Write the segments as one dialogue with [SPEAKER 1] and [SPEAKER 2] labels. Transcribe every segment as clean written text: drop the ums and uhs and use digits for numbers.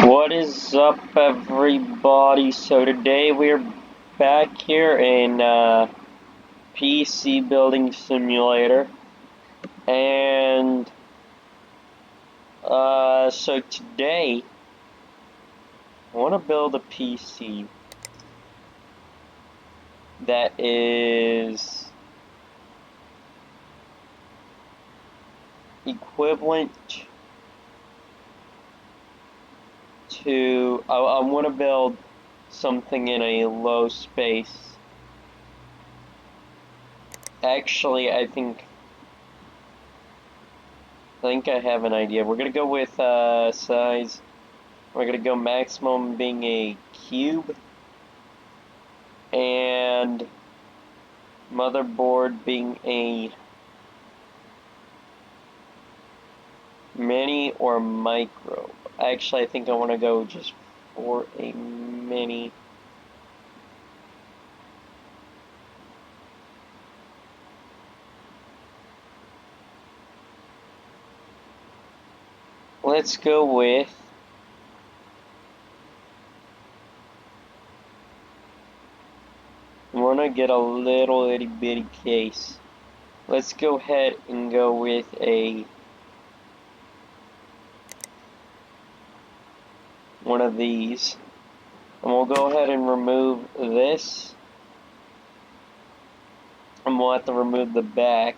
[SPEAKER 1] What is up, everybody? So today we're back here in PC Building Simulator, and so today I want to build a PC that is equivalent to. I want to build something in a low space. Actually, I think I have an idea. We're gonna go with size. We're gonna go maximum being a cube, and motherboard being a mini or micro. Actually, I think I want to go just for a mini. Let's go with I want to get a little itty bitty case. Let's go ahead and go with one of these. And we'll go ahead and remove this. And we'll have to remove the back.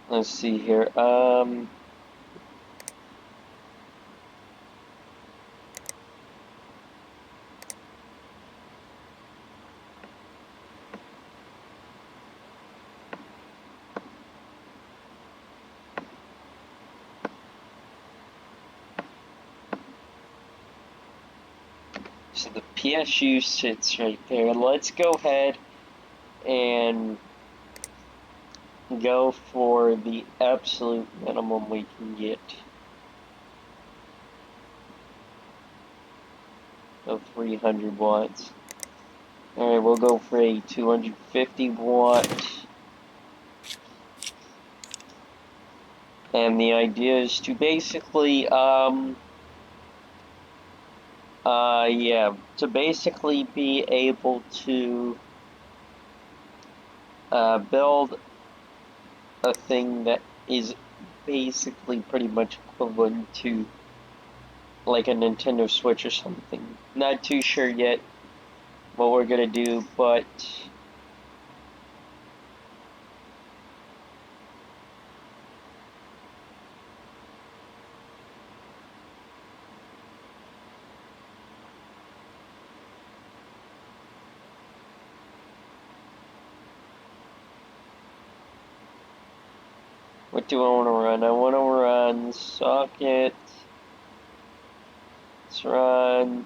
[SPEAKER 1] Let's see here. So the PSU sits right there. Let's go ahead and go for the absolute minimum we can get of 300 watts. Alright, we'll go for a 250 watt. And the idea is to basically, to basically be able to build a thing that is basically pretty much equivalent to like a Nintendo Switch or something. Not too sure yet what we're gonna do, but what do I want to run? I want to run socket. Let's run.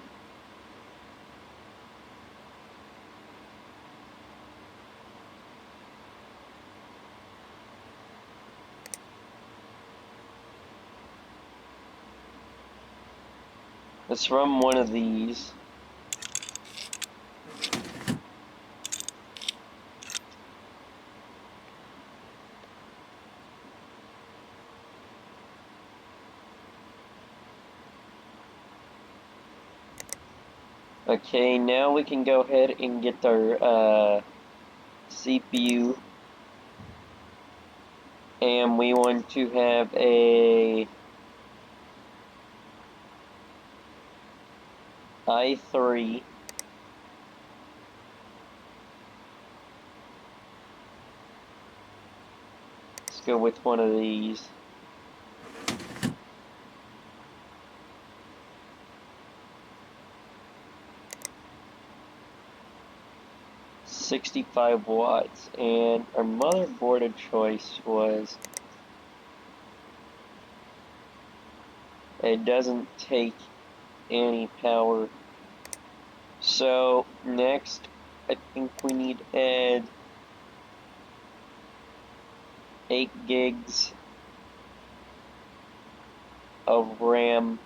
[SPEAKER 1] Let's run one of these. Okay, now we can go ahead and get our CPU, and we want to have a i3. Let's go with one of these. $65 watts, and our motherboard of choice was, it doesn't take any power. So next, I think we need to add 8 gigs of RAM.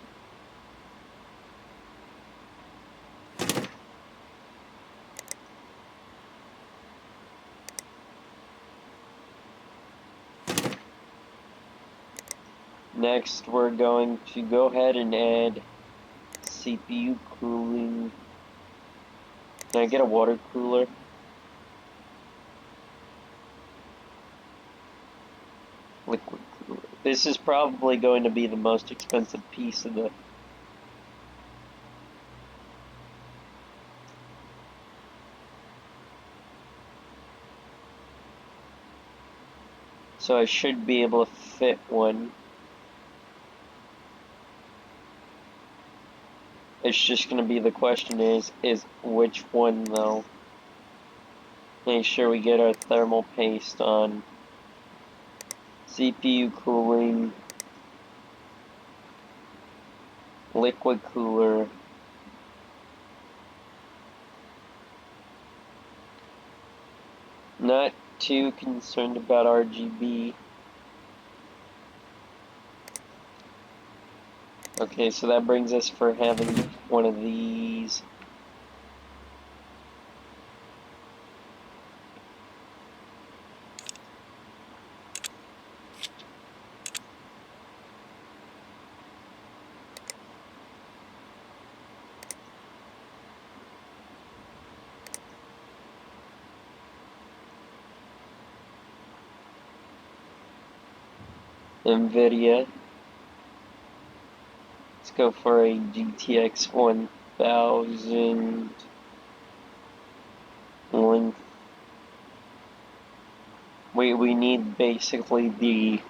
[SPEAKER 1] Next, we're going to go ahead and add CPU cooling. Can I get a water cooler? Liquid cooler. This is probably going to be the most expensive piece of the... So I should be able to fit one. It's just going to be, the question is which one though? Make sure we get our thermal paste on. CPU cooling. Liquid cooler. Not too concerned about RGB. Okay, so that brings us for having one of these. NVIDIA. Let's go for a GTX 1000 length. We need basically the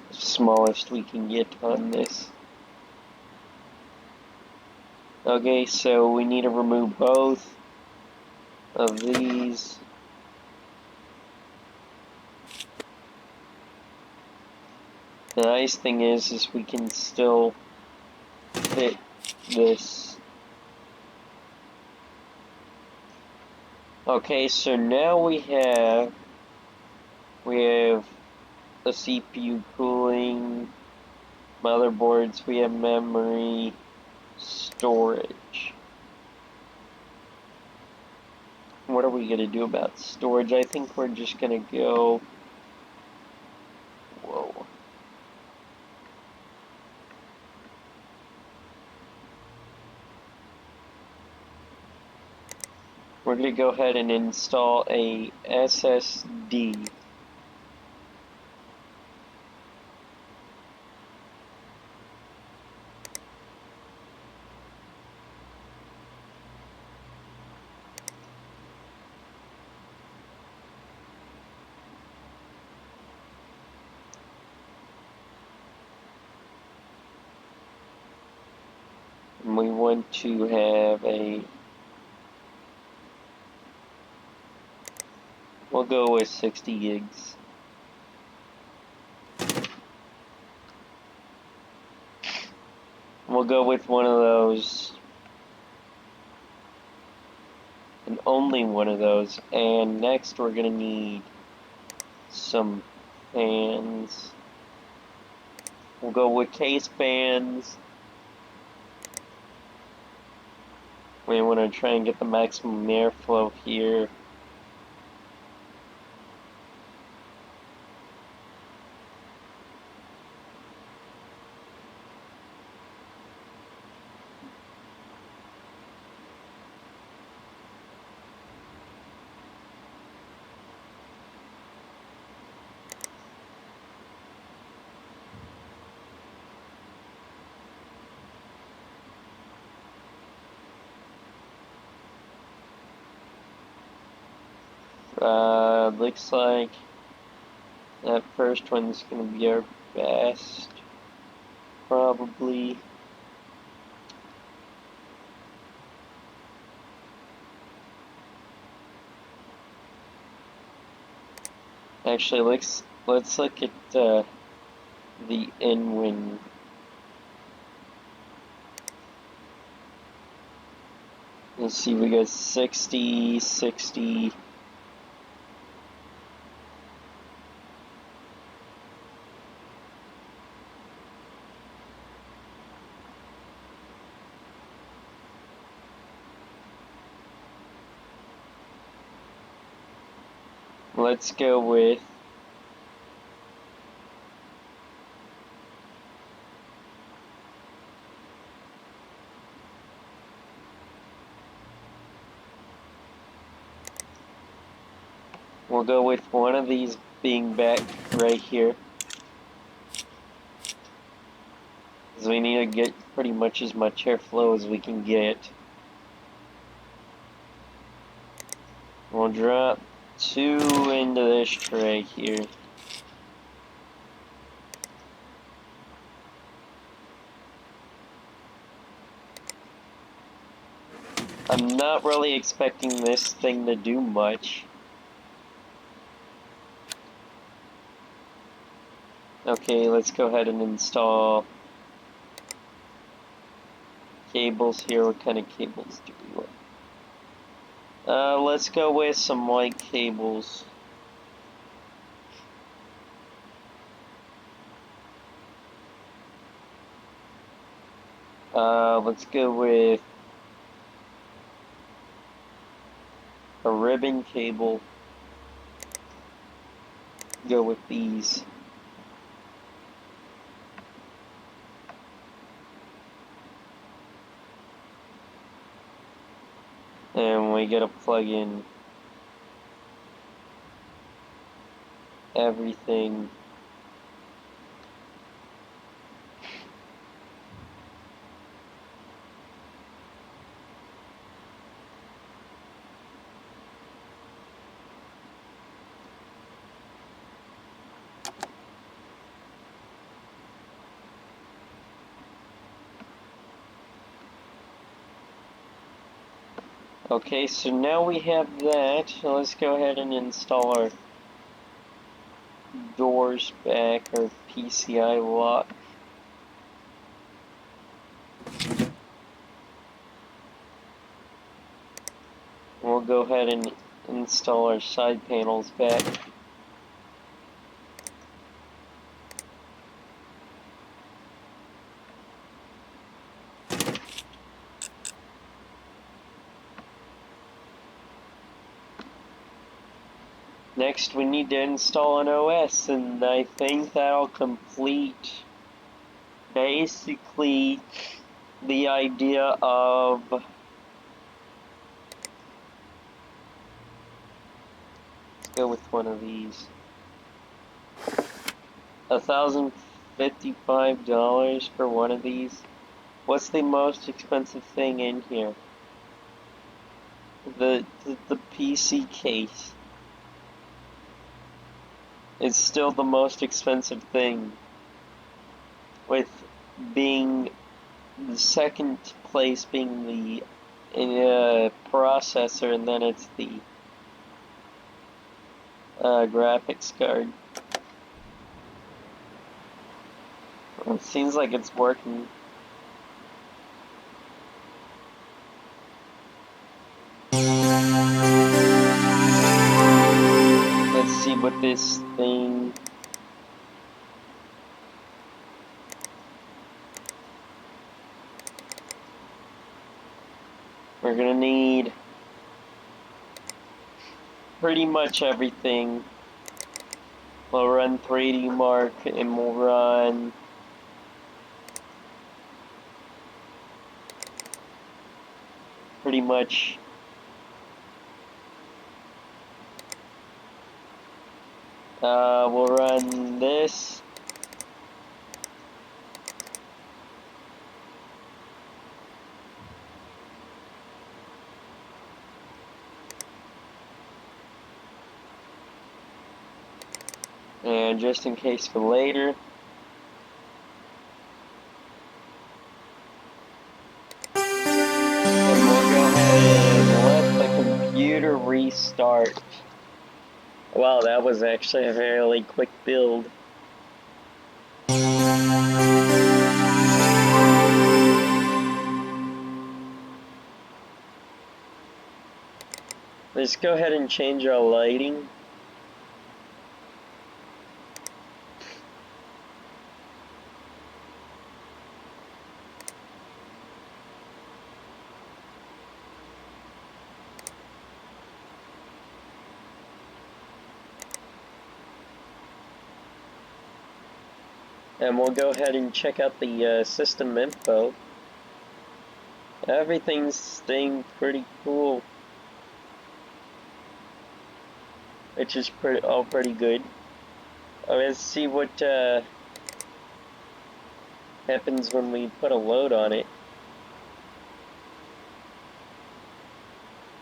[SPEAKER 1] smallest we can get on this. Okay, so we need to remove both of these. The nice thing is we can still fit this. Okay, so now we have the CPU cooling, motherboards, we have memory, storage. What are we gonna do about storage? I think we're just gonna go... Whoa. We're going to go ahead and install a SSD. And we want to have a... We'll go with 60 gigs. We'll go with one of those. And only one of those. And next we're going to need some fans. We'll go with case fans. We want to try and get the maximum airflow here. Looks like that first one's gonna be our best, probably. Actually, let's look at the in-wing. Let's see, we got 60, 60. Let's go with one of these being back right here. Because we need to get pretty much as much airflow as we can get. We'll drop 2 into this tray here. I'm not really expecting this thing to do much. Okay, let's go ahead and install cables here. What kind of cables do we want? Let's go with some white cables. Let's go with a ribbon cable. Go with these. And we gotta plug in everything. Okay, so now we have that. So let's go ahead and install our doors back, our PCI lock. We'll go ahead and install our side panels back. Next, we need to install an OS, and I think that'll complete basically the idea of let's go with one of these. $1,055 for one of these. What's the most expensive thing in here? The PC case. It's still the most expensive thing, with being the second place being the processor, and then it's the graphics card. Well, it seems like it's working. Let's see what this thing. We're gonna need pretty much everything. We'll run 3D Mark, and we'll run pretty much we'll run this. And just in case for later, and we'll go ahead and let the computer restart. Wow, that was actually a fairly quick build. Let's go ahead and change our lighting. And we'll go ahead and check out the system info. Everything's staying pretty cool, which is all pretty good. Let's see what happens when we put a load on it.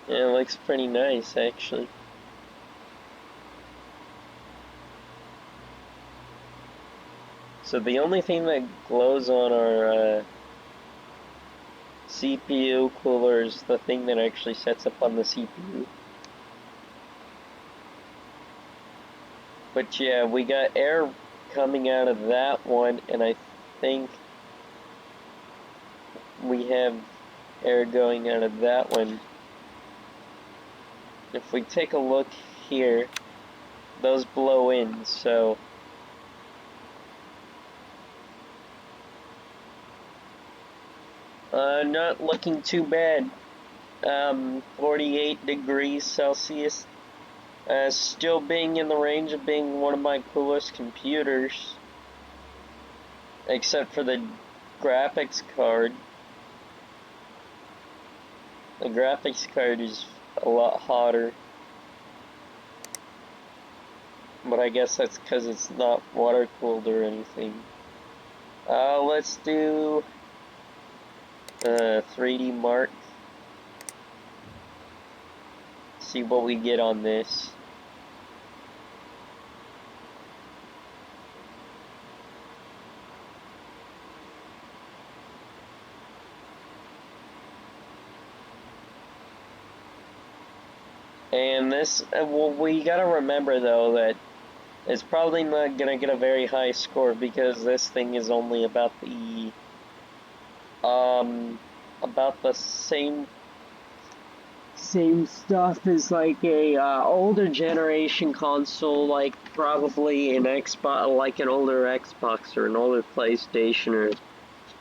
[SPEAKER 1] Yeah, it looks pretty nice, actually. So the only thing that glows on our CPU cooler is the thing that actually sets up on the CPU. But yeah, we got air coming out of that one, and I think we have air going out of that one. If we take a look here, those blow in, so not looking too bad. 48 degrees Celsius. Still being in the range of being one of my coolest computers, except for the graphics card. The graphics card is a lot hotter, but I guess that's because it's not water cooled or anything. Let's do 3D Mark. See what we get on this. And this, well, we gotta remember though that it's probably not gonna get a very high score because this thing is only about the same stuff as like a older generation console, like probably an Xbox, like an older Xbox or an older PlayStation or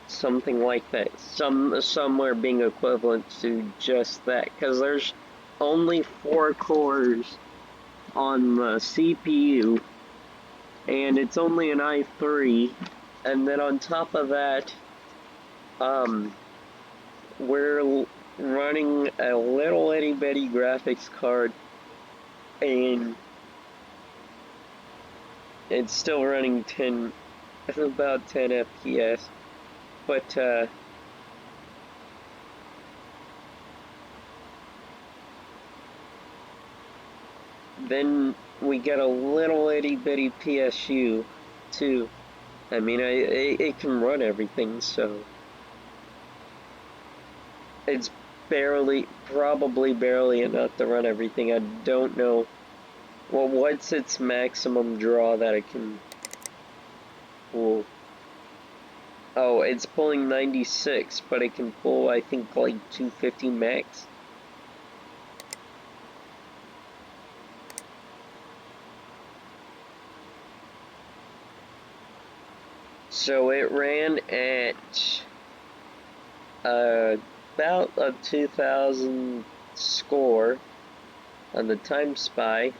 [SPEAKER 1] something like that. Somewhere being equivalent to just that, because there's only 4 cores on the CPU, and it's only an i3, and then on top of that, we're running a little itty bitty graphics card, and it's still running about 10 FPS, but then we get a little itty bitty PSU too. I mean, it can run everything, so it's probably barely enough to run everything. I don't know. Well, what's its maximum draw that it can pull? Oh, it's pulling 96, but it can pull, I think, like 250 max. So it ran at about a 2000 score on the Time Spy,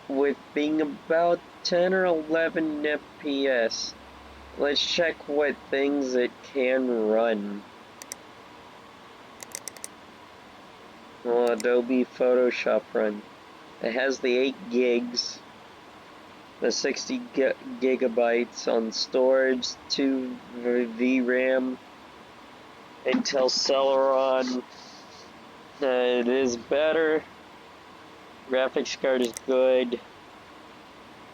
[SPEAKER 1] with being about 10 or 11 FPS. Let's check what things it can run. Well, Adobe Photoshop run. It has the 8 gigs, the 60 gigabytes on storage, 2 VRAM, Intel Celeron. It is better. Graphics card is good.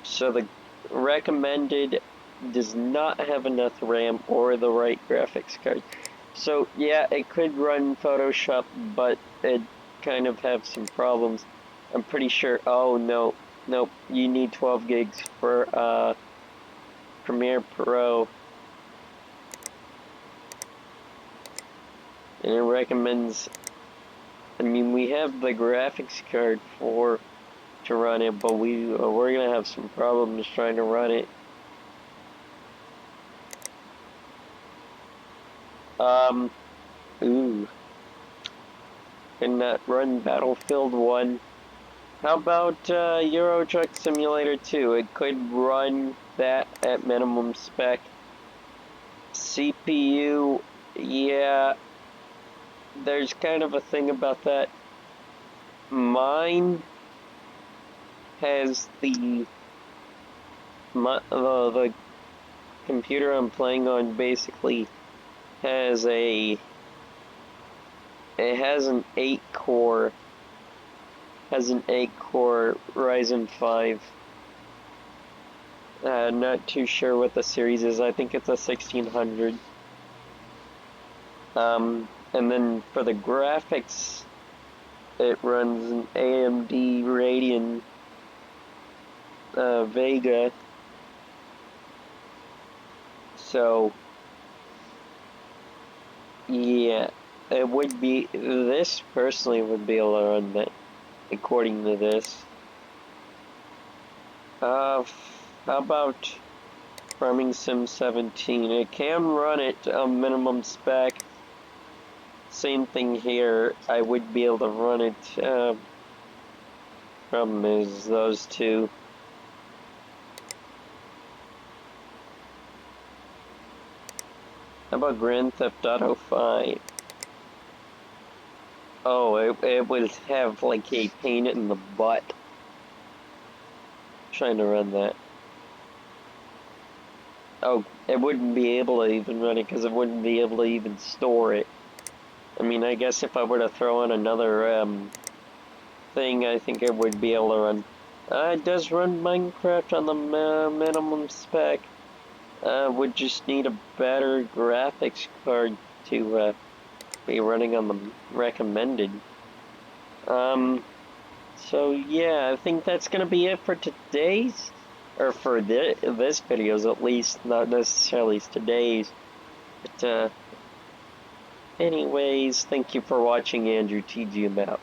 [SPEAKER 1] So the recommended does not have enough RAM or the right graphics card. So yeah, it could run Photoshop, but it kind of have some problems. I'm pretty sure. Oh no, nope. You need 12 gigs for Premiere Pro, and it recommends. I mean, we have the graphics card to run it, but we're gonna have some problems trying to run it. Ooh, cannot run Battlefield 1. How about Euro Truck Simulator 2? It could run that at minimum spec. CPU, yeah, there's kind of a thing about that. Mine has the computer I'm playing on basically has it has an 8 core Ryzen 5. Not too sure what the series is. I think it's a 1600. And then for the graphics, it runs an AMD Radeon Vega. So, yeah, this personally would be able to run that, according to this. How about Farming Sim 17? It can run it on minimum spec. Same thing here. I would be able to run it. Problem is those two. How about Grand Theft Auto 5? Oh, it would have like a pain in the butt trying to run that. Oh, it wouldn't be able to even run it because it wouldn't be able to even store it. I mean, I guess if I were to throw in another thing, I think it would be able to run. It does run Minecraft on the minimum spec. Would just need a better graphics card to be running on the recommended. So yeah, I think that's gonna be it for today's, or for this videos at least, not necessarily today's. But anyways, thank you for watching. Andrew TG out.